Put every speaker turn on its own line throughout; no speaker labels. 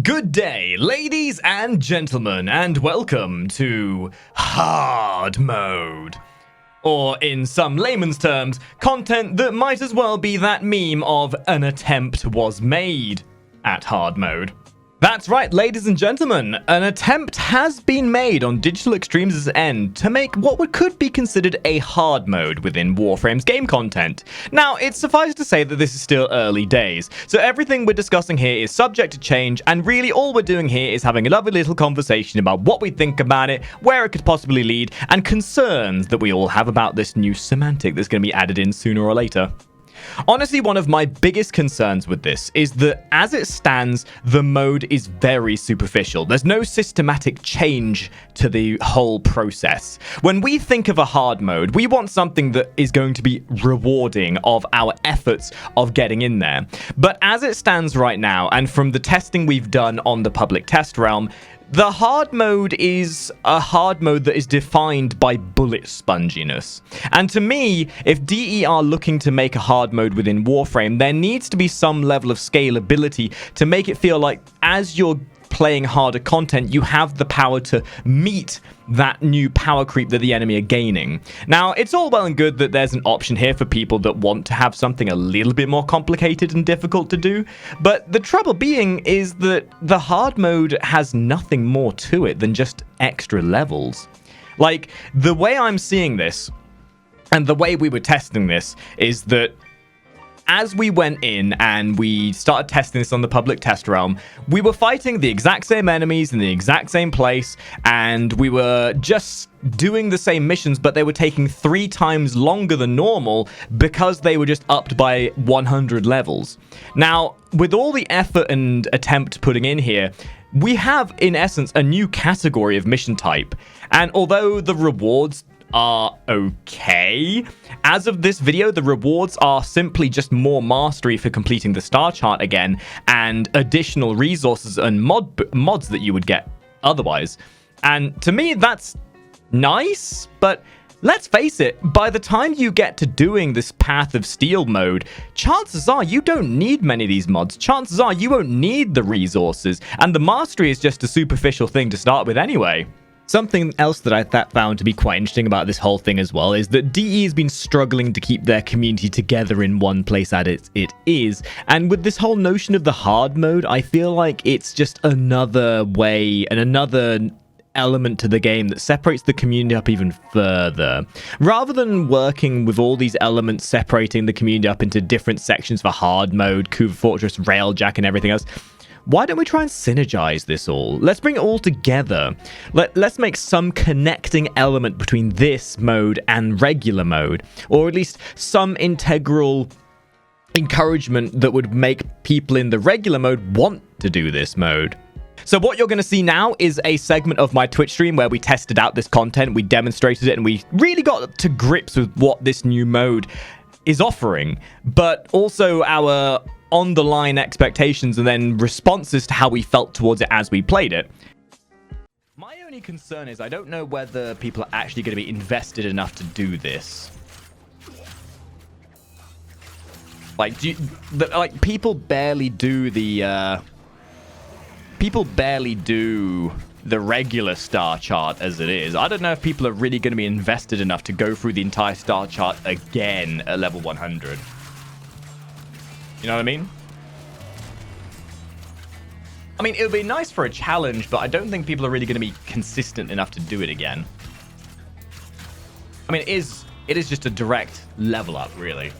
Good day, ladies and gentlemen, and welcome to Hard Mode. Or, in some layman's terms, content that might as well be that meme of an attempt was made at Hard Mode. That's right, ladies and gentlemen, an attempt has been made on Digital Extremes' end to make what could be considered a hard mode within Warframe's game content. Now, it's suffice to say that this is still early days, so everything we're discussing here is subject to change, and really all we're doing here is having a lovely little conversation about what we think about it, where it could possibly lead, and concerns that we all have about this new semantic that's going to be added in sooner or later. Honestly, one of my biggest concerns with this is that, as it stands, the mode is very superficial. There's no systematic change to the whole process. When we think of a hard mode, we want something that is going to be rewarding of our efforts of getting in there. But as it stands right now, and from the testing we've done on the public test realm, the hard mode is a hard mode that is defined by bullet sponginess. And to me, if DE are looking to make a hard mode within Warframe, there needs to be some level of scalability to make it feel like as you're playing harder content, you have the power to meet that new power creep that the enemy are gaining. Now, it's all well and good that there's an option here for people that want to have something a little bit more complicated and difficult to do, but the trouble being is that the hard mode has nothing more to it than just extra levels. Like, the way I'm seeing this, and the way we were testing this, is that as we went in and we started testing this on the public test realm, we were fighting the exact same enemies in the exact same place, and we were just doing the same missions, but they were taking 3 times longer than normal because they were just upped by 100 levels. Now, with all the effort and attempt putting in here, we have, in essence, a new category of mission type. And although the rewards are okay, as of this video, the rewards are simply just more mastery for completing the star chart again, and additional resources and mods that you would get otherwise. And to me, that's nice, but let's face it, by the time you get to doing this Path of Steel mode, chances are you don't need many of these mods. Chances are you won't need the resources, and the mastery is just a superficial thing to start with anyway. Something else that I found to be quite interesting about this whole thing as well is that DE has been struggling to keep their community together in one place as it is. And with this whole notion of the hard mode, I feel like it's just another way and another element to the game that separates the community up even further. Rather than working with all these elements separating the community up into different sections for hard mode, Kuva Fortress, Railjack, and everything else, why don't we try and synergize this all? Let's bring it all together. Let's make some connecting element between this mode and regular mode, or at least some integral encouragement that would make people in the regular mode want to do this mode. So what you're going to see now is a segment of my Twitch stream where we tested out this content, we demonstrated it, and we really got to grips with what this new mode is offering, but also our on-the-line expectations and then responses to how we felt towards it as we played it. My only concern is I don't know whether people are actually going to be invested enough to do this. Like, people barely do the regular star chart as it is. I don't know if people are really going to be invested enough to go through the entire star chart again at level 100. You know what I mean? I mean, it would be nice for a challenge, but I don't think people are really going to be consistent enough to do it again. I mean, it is just a direct level up, really.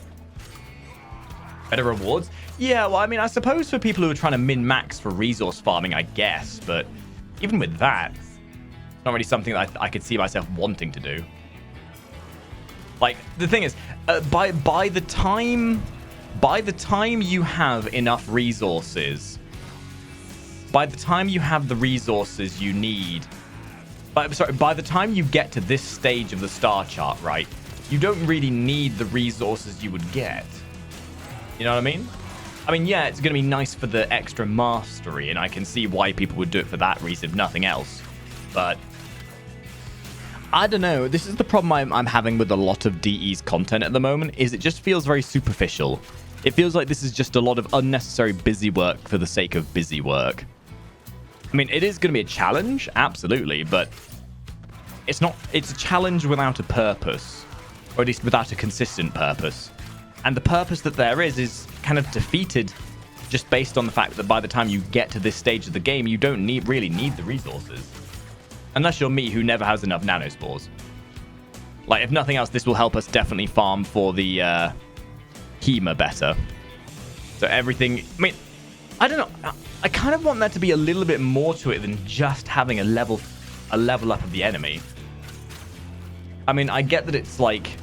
Better rewards? Yeah, well, I mean, I suppose for people who are trying to min-max for resource farming, I guess, but even with that, it's not really something that I could see myself wanting to do. Like, the thing is, by the time you have enough resources, by the time you have the resources you need, by the time you get to this stage of the star chart, right, you don't really need the resources you would get. You know what I mean? I mean, yeah, it's going to be nice for the extra mastery, and I can see why people would do it for that reason, if nothing else. But I don't know. This is the problem I'm having with a lot of DE's content at the moment, is it just feels very superficial. It feels like this is just a lot of unnecessary busy work for the sake of busy work. I mean, it is going to be a challenge, absolutely, but it's a challenge without a purpose, or at least without a consistent purpose. And the purpose that there is kind of defeated just based on the fact that by the time you get to this stage of the game, you don't really need the resources. Unless you're me, who never has enough nanospores. Like, if nothing else, this will help us definitely farm for the Hema better. So everything... I mean, I don't know. I kind of want there to be a little bit more to it than just having a level up of the enemy. I mean, I get that it's like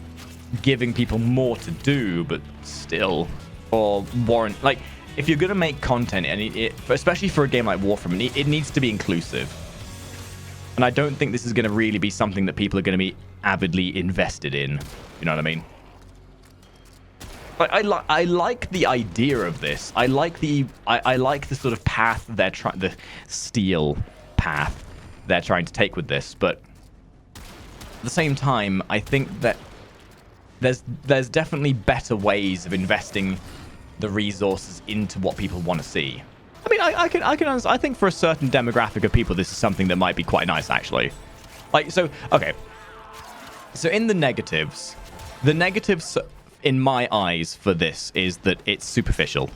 giving people more to do, but still, or warrant... Like, if you're going to make content, and especially for a game like Warframe, it needs to be inclusive. And I don't think this is going to really be something that people are going to be avidly invested in. You know what I mean? But I like the idea of this. I like the sort of path they're trying, the steel path they're trying to take with this. But at the same time, I think that there's definitely better ways of investing the resources into what people want to see. I mean, I can understand. I think for a certain demographic of people, this is something that might be quite nice, actually. Like, so, okay. So in the negatives in my eyes for this is that it's superficial.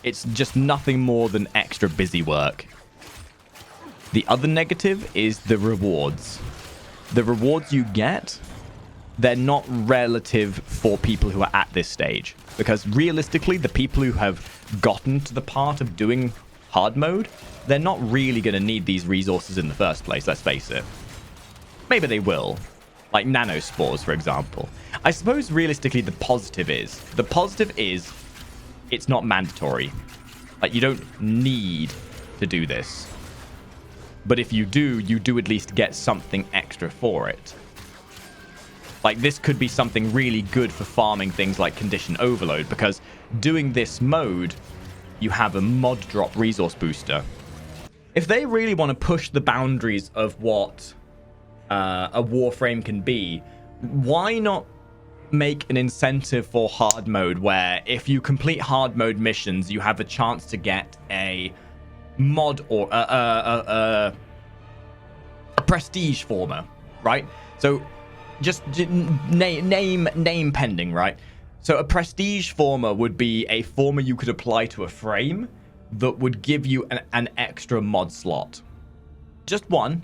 It's just nothing more than extra busy work. The other negative is the rewards. The rewards you get, they're not relative for people who are at this stage. Because realistically, the people who have gotten to the part of doing hard mode, they're not really going to need these resources in the first place, let's face it. Maybe they will. Like nanospores, for example. I suppose realistically the positive is it's not mandatory. Like, you don't need to do this. But if you do, you do at least get something extra for it. Like, this could be something really good for farming things like condition overload, because doing this mode, you have a mod drop resource booster. If they really want to push the boundaries of what a Warframe can be, why not make an incentive for hard mode where if you complete hard mode missions, you have a chance to get a mod or a prestige former, right? So just name pending, right? So a prestige former would be a former you could apply to a frame that would give you an extra mod slot. Just one.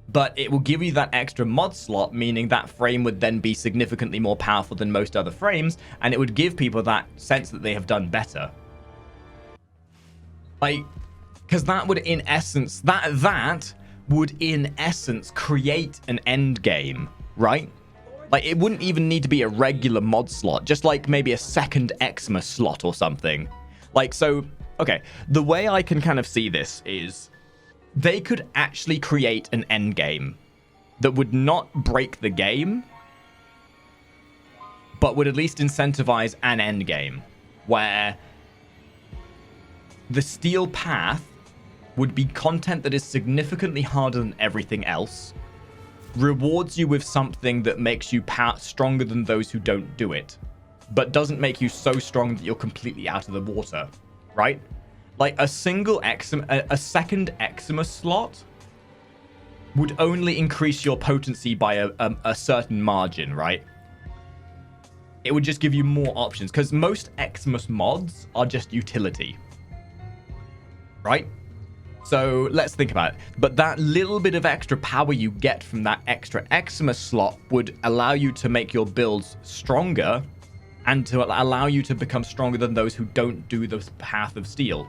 But it will give you that extra mod slot, meaning that frame would then be significantly more powerful than most other frames, and it would give people that sense that they have done better. Like, because that would in essence, that would in essence create an end game, right? Like, it wouldn't even need to be a regular mod slot, just like maybe a second Eczema slot or something. Like, so, okay, the way I can kind of see this is they could actually create an end game that would not break the game, but would at least incentivize an end game where the steel path would be content that is significantly harder than everything else, rewards you with something that makes you stronger than those who don't do it, but doesn't make you so strong that you're completely out of the water, right? Like a second Eczema slot would only increase your potency by a certain margin, right? It would just give you more options, because most Eczema mods are just utility, right? So let's think about it. But that little bit of extra power you get from that extra Eczema slot would allow you to make your builds stronger and to allow you to become stronger than those who don't do the Path of Steel.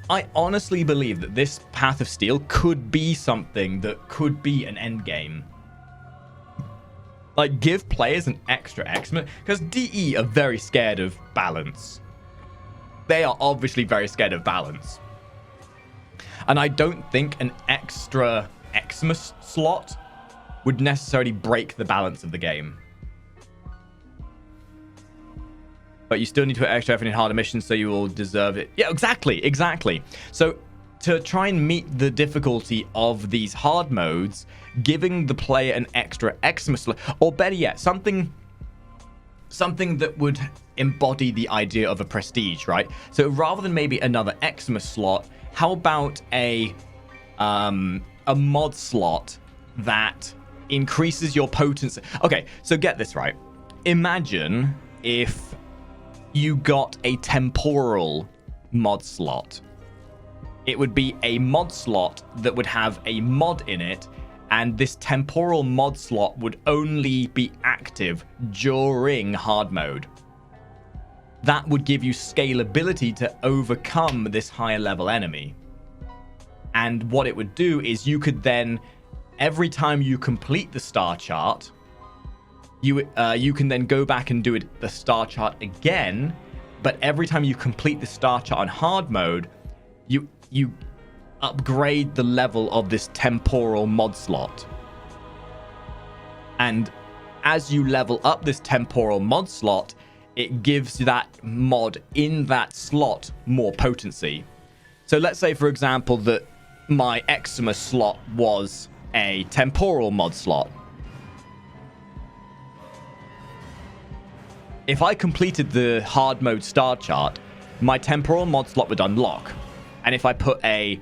I honestly believe that this Path of Steel could be something that could be an end game. Like, give players an extra Eczema, because DE are very scared of balance. They are obviously very scared of balance. And I don't think an extra Eczema slot would necessarily break the balance of the game. But you still need to put extra effort in harder missions, so you will deserve it. Yeah, exactly. So to try and meet the difficulty of these hard modes, giving the player an extra Eczema slot, or better yet, something something that would embody the idea of a prestige, right? So rather than maybe another Xmas slot, how about a mod slot that increases your potency? Okay, so get this right. Imagine if you got a temporal mod slot. It would be a mod slot that would have a mod in it, and this temporal mod slot would only be active during hard mode. That would give you scalability to overcome this higher level enemy. And what it would do is you could then, every time you complete the star chart, you can then go back and do the star chart again, but every time you complete the star chart on hard mode, you upgrade the level of this temporal mod slot. And as you level up this temporal mod slot, it gives that mod in that slot more potency. So let's say, for example, that my Xmas slot was a temporal mod slot. If I completed the hard mode star chart, my temporal mod slot would unlock. And if I put a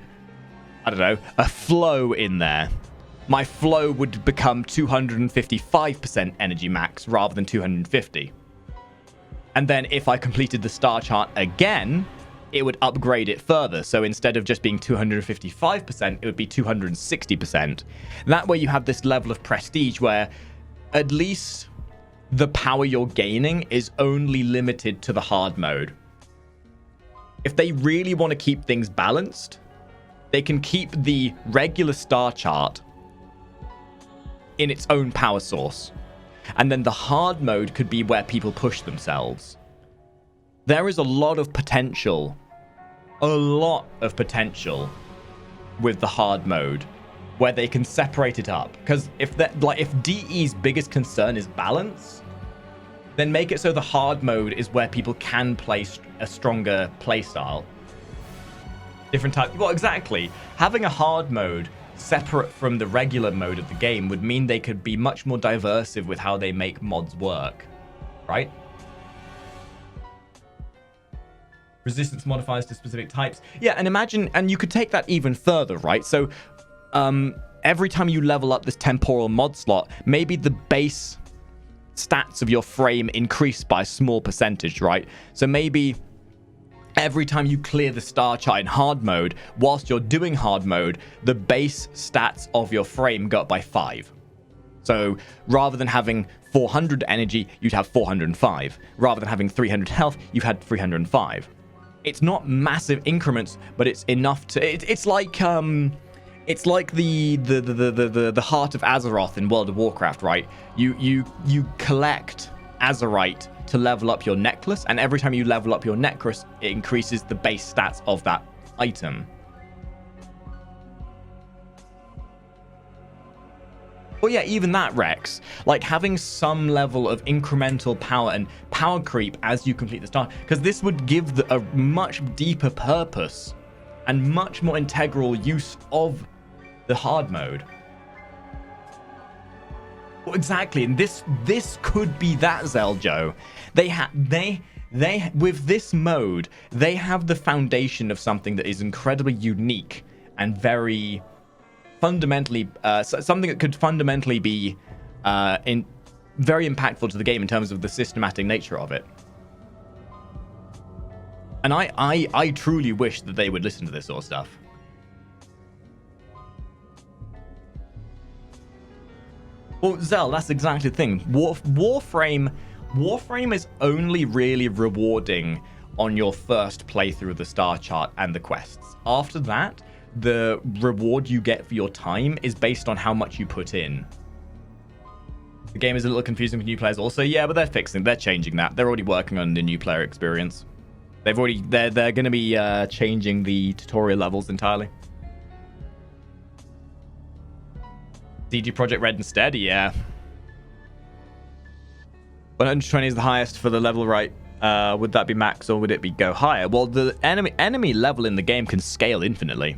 flow in there, my flow would become 255% energy max rather than 250. And then if I completed the star chart again, it would upgrade it further. So instead of just being 255%, it would be 260%. That way you have this level of prestige where at least the power you're gaining is only limited to the hard mode. If they really want to keep things balanced, they can keep the regular star chart in its own power source. And then the hard mode could be where people push themselves. There is a lot of potential with the hard mode where they can separate it up. Because if DE's biggest concern is balance, then make it so the hard mode is where people can play a stronger playstyle. Different type. Well, exactly. Having a hard mode separate from the regular mode of the game would mean they could be much more diversive with how they make mods work, right? Resistance modifiers to specific types. Yeah, and imagine, and you could take that even further, right? So every time you level up this temporal mod slot, maybe the base stats of your frame increase by a small percentage, right? So maybe every time you clear the star chart in hard mode, whilst you're doing hard mode, the base stats of your frame go up by 5. So rather than having 400 energy, you'd have 405. Rather than having 300 health, you've had 305. It's not massive increments, but it's enough to. It's like the Heart of Azeroth in World of Warcraft, right? You collect Azerite to level up your necklace, and every time you level up your necklace, it increases the base stats of that item. Well, yeah, even that, Rex. Like, having some level of incremental power and power creep as you complete the star, because this would give a much deeper purpose and much more integral use of the hard mode. Well, exactly, and this could be that, Zeljo. They with this mode, they have the foundation of something that is incredibly unique and very fundamentally something that could fundamentally be very impactful to the game in terms of the systematic nature of it. And I truly wish that they would listen to this sort of stuff. Well, Zell, that's exactly the thing. Warframe is only really rewarding on your first playthrough of the star chart and the quests. After that, the reward you get for your time is based on how much you put in. The game is a little confusing for new players also. Yeah, but they're changing that. They're already working on the new player experience. They're going to be changing the tutorial levels entirely. CG Project Red instead, yeah. 120 is the highest for the level, right? Would that be max or would it be go higher? Well, the enemy level in the game can scale infinitely.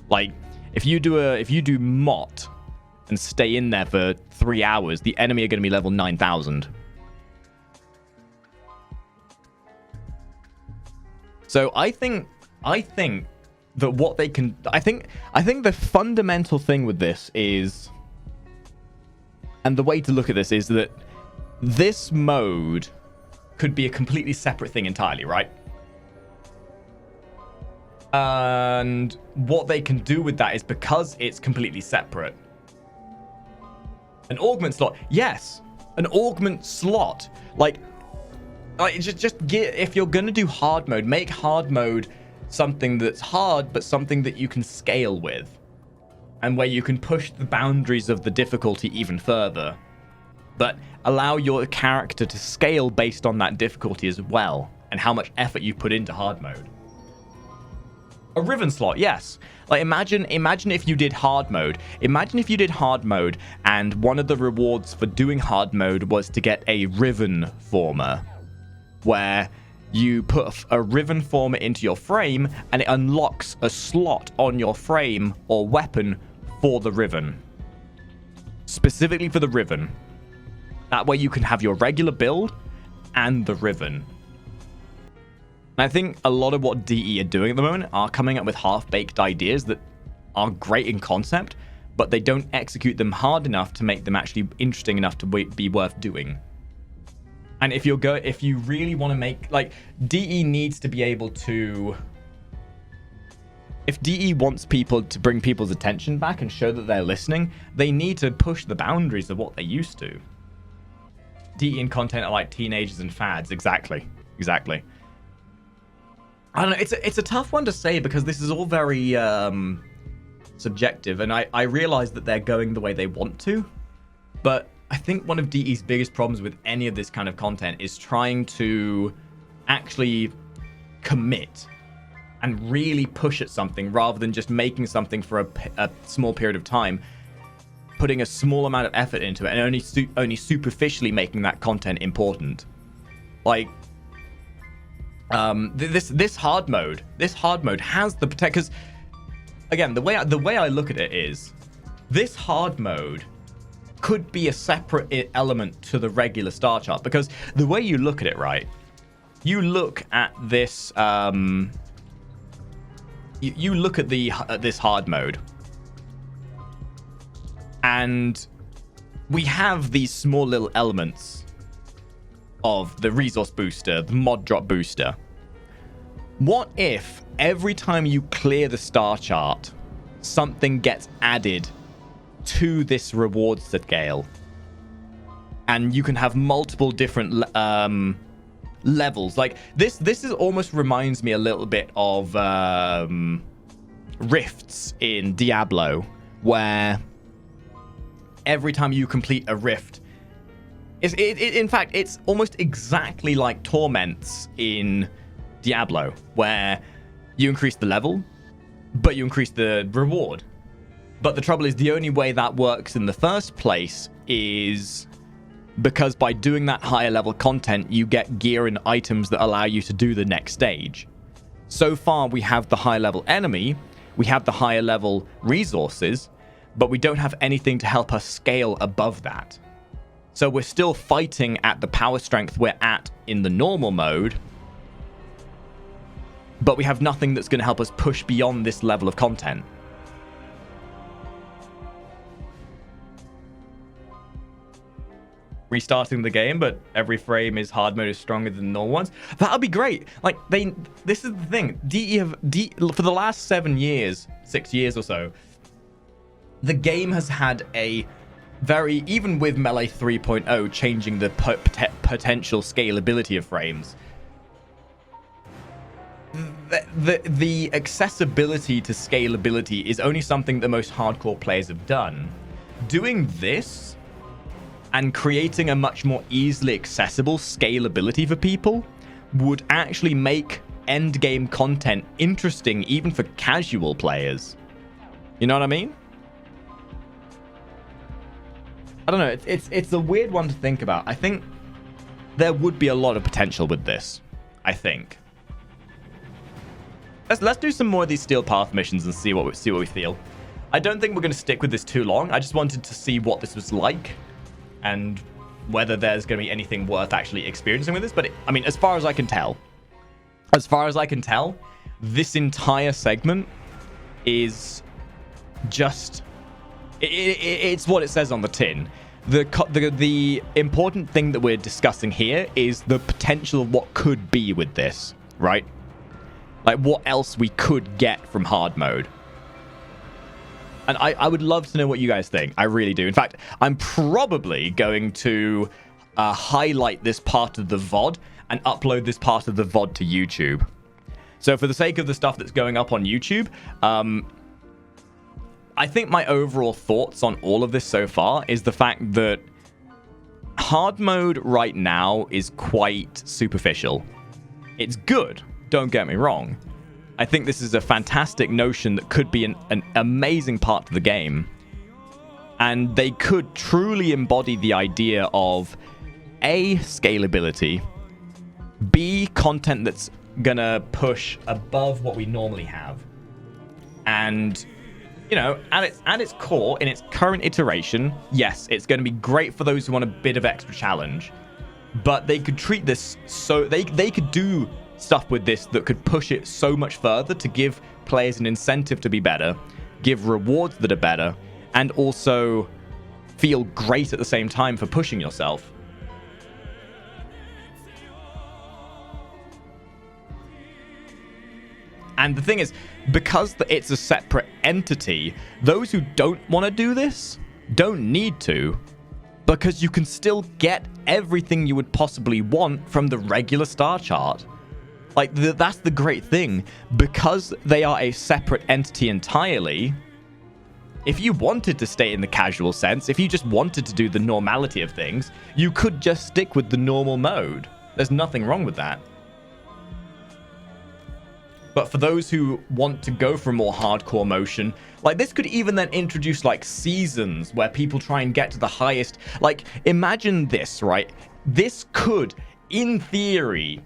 Like, if you do Mott and stay in there for 3 hours, the enemy are going to be level 9,000. So I think that what they can, I think the fundamental thing with this is, and the way to look at this is that this mode could be a completely separate thing entirely, right? And what they can do with that is, because it's completely separate, an augment slot, yes, an augment slot, like just get, if you're gonna do hard mode, make hard mode something that's hard, but something that you can scale with, and where you can push the boundaries of the difficulty even further, but allow your character to scale based on that difficulty as well, and how much effort you put into hard mode. A Riven slot, yes. Like, imagine if you did hard mode. Imagine if you did hard mode, and one of the rewards for doing hard mode was to get a Riven former, where you put a Riven former into your frame, and it unlocks a slot on your frame or weapon for the Riven. Specifically for the Riven. That way you can have your regular build and the Riven. I think a lot of what DE are doing at the moment are coming up with half-baked ideas that are great in concept, but they don't execute them hard enough to make them actually interesting enough to be worth doing. And if you really want to make, like, DE needs to be able to, if DE wants people to bring people's attention back and show that they're listening, they need to push the boundaries of what they used to. DE and content are like teenagers and fads. Exactly. I don't know, it's a tough one to say, because this is all very subjective, and I realize that they're going the way they want to, but I think one of DE's biggest problems with any of this kind of content is trying to actually commit and really push at something, rather than just making something for a small period of time, putting a small amount of effort into it, and only superficially making that content important. Like, this hard mode has the potential, because again, the way I look at it is, this hard mode could be a separate element to the regular star chart, because the way you look at it, right, you look at this you look at this hard mode, and we have these small little elements of the resource booster, the mod drop booster. What if every time you clear the star chart, something gets added to this reward scale, and you can have multiple different levels? Like, this is almost reminds me a little bit of rifts in Diablo, where every time you complete a rift, in fact, it's almost exactly like torments in Diablo, where you increase the level, but you increase the reward. But the trouble is, the only way that works in the first place is because by doing that higher level content, you get gear and items that allow you to do the next stage. So far, we have the high level enemy, we have the higher level resources, but we don't have anything to help us scale above that. So we're still fighting at the power strength we're at in the normal mode, but we have nothing that's going to help us push beyond this level of content. Restarting the game, but every frame is hard mode is stronger than normal ones. That would be great. Like, this is the thing. DE for the last 6 years or so, the game has had a very, even with Melee 3.0 changing the potential scalability of frames, the accessibility to scalability is only something that most hardcore players have done. Doing this and creating a much more easily accessible scalability for people would actually make end game content interesting even for casual players. You know what I mean? I don't know. It's a weird one to think about. I think there would be a lot of potential with this. I think. Let's do some more of these Steel Path missions and see what we feel. I don't think we're going to stick with this too long. I just wanted to see what this was like and whether there's going to be anything worth actually experiencing with this. But I mean, as far as I can tell, as far as I can tell, this entire segment is just... It's what it says on the tin. The important thing that we're discussing here is the potential of what could be with this, right? Like, what else we could get from hard mode. And I would love to know what you guys think. I really do. In fact, I'm probably going to highlight this part of the VOD and upload this part of the VOD to YouTube. So for the sake of the stuff that's going up on YouTube, I think my overall thoughts on all of this so far is the fact that hard mode right now is quite superficial. It's good, don't get me wrong. I think this is a fantastic notion that could be an amazing part of the game. And they could truly embody the idea of A, scalability, B, content that's gonna push above what we normally have. And, you know, at its core, in its current iteration, yes, it's going to be great for those who want a bit of extra challenge. But they could treat this so... They could do stuff with this that could push it so much further to give players an incentive to be better, give rewards that are better, and also feel great at the same time for pushing yourself. And the thing is, because it's a separate entity, those who don't want to do this don't need to, because you can still get everything you would possibly want from the regular star chart. Like, that's the great thing. Because they are a separate entity entirely, if you wanted to stay in the casual sense, if you just wanted to do the normality of things, you could just stick with the normal mode. There's nothing wrong with that. But for those who want to go for a more hardcore motion, like, this could even then introduce like seasons where people try and get to the highest. Like, imagine this, right? This could, in theory,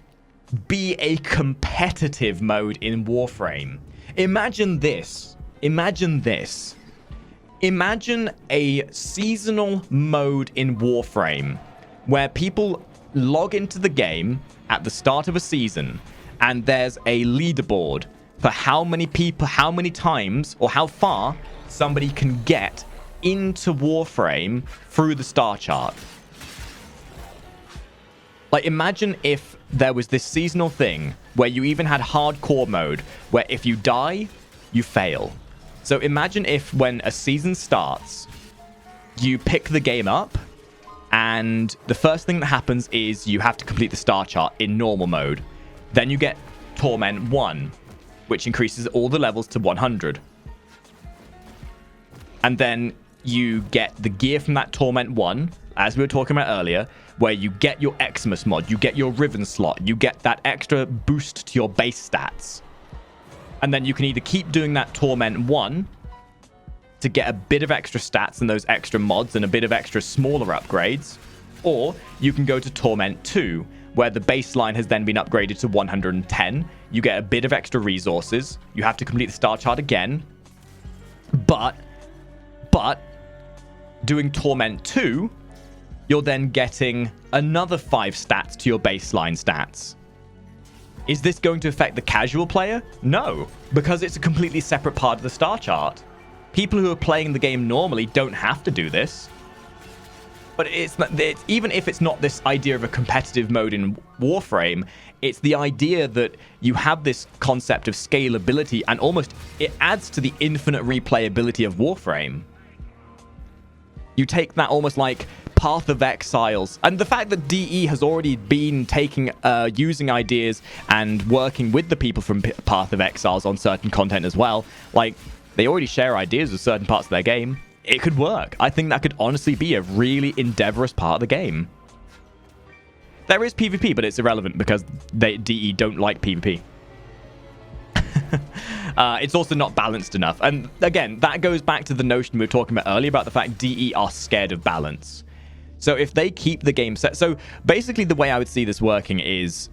be a competitive mode in Warframe. Imagine this. Imagine this. Imagine a seasonal mode in Warframe where people log into the game at the start of a season, and there's a leaderboard for how many people, how many times, or how far somebody can get into Warframe through the star chart. Like, imagine if there was this seasonal thing where you even had hardcore mode, where if you die, you fail. So imagine if when a season starts, you pick the game up, and the first thing that happens is you have to complete the star chart in normal mode. Then you get Torment 1, which increases all the levels to 100. And then you get the gear from that Torment 1, as we were talking about earlier, where you get your Xmas mod, you get your Riven slot, you get that extra boost to your base stats. And then you can either keep doing that Torment 1 to get a bit of extra stats and those extra mods and a bit of extra smaller upgrades, or you can go to Torment 2, where the baseline has then been upgraded to 110. You get a bit of extra resources. You have to complete the star chart again. But doing Torment 2, you're then getting another 5 stats to your baseline stats. Is this going to affect the casual player? No, because it's a completely separate part of the star chart. People who are playing the game normally don't have to do this. But even if it's not this idea of a competitive mode in Warframe, it's the idea that you have this concept of scalability, and almost it adds to the infinite replayability of Warframe. You take that almost like Path of Exiles, and the fact that DE has already been using ideas and working with the people from Path of Exiles on certain content as well. Like, they already share ideas with certain parts of their game. It could work. I think that could honestly be a really endeavorous part of the game. There is PvP, but it's irrelevant because DE don't like PvP. It's also not balanced enough. And again, that goes back to the notion we were talking about earlier about the fact DE are scared of balance. So if they keep the game set... So basically the way I would see this working is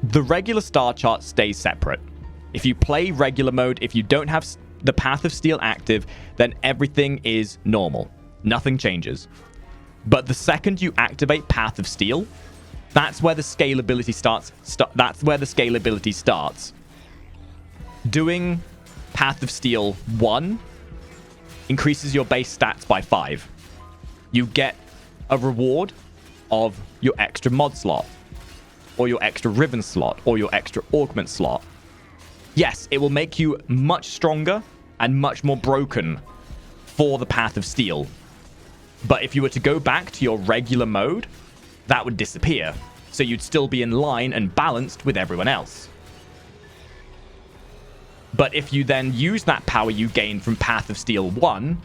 the regular star chart stays separate. If you play regular mode, if you don't have the Path of Steel active, then everything is normal. Nothing changes. But the second you activate Path of Steel, That's where the scalability starts. That's where the scalability starts. Doing Path of Steel 1 increases your base stats by 5. You get a reward of your extra mod slot, or your extra ribbon slot, or your extra augment slot. Yes, it will make you much stronger and much more broken for the Path of Steel. But if you were to go back to your regular mode, that would disappear. So you'd still be in line and balanced with everyone else. But if you then use that power you gain from Path of Steel 1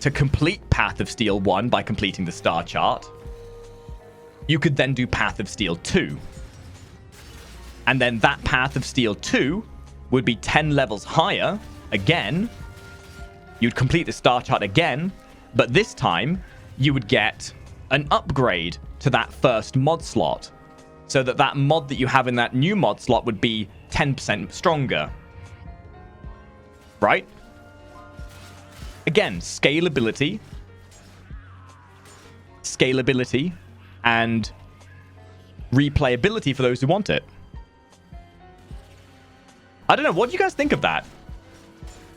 to complete Path of Steel 1 by completing the star chart, you could then do Path of Steel 2. And then that Path of Steel 2 would be 10 levels higher again. You'd complete the star chart again, but this time you would get an upgrade to that first mod slot, so that that mod that you have in that new mod slot would be 10% stronger. Right? Again, scalability, and replayability for those who want it. I don't know, what do you guys think of that?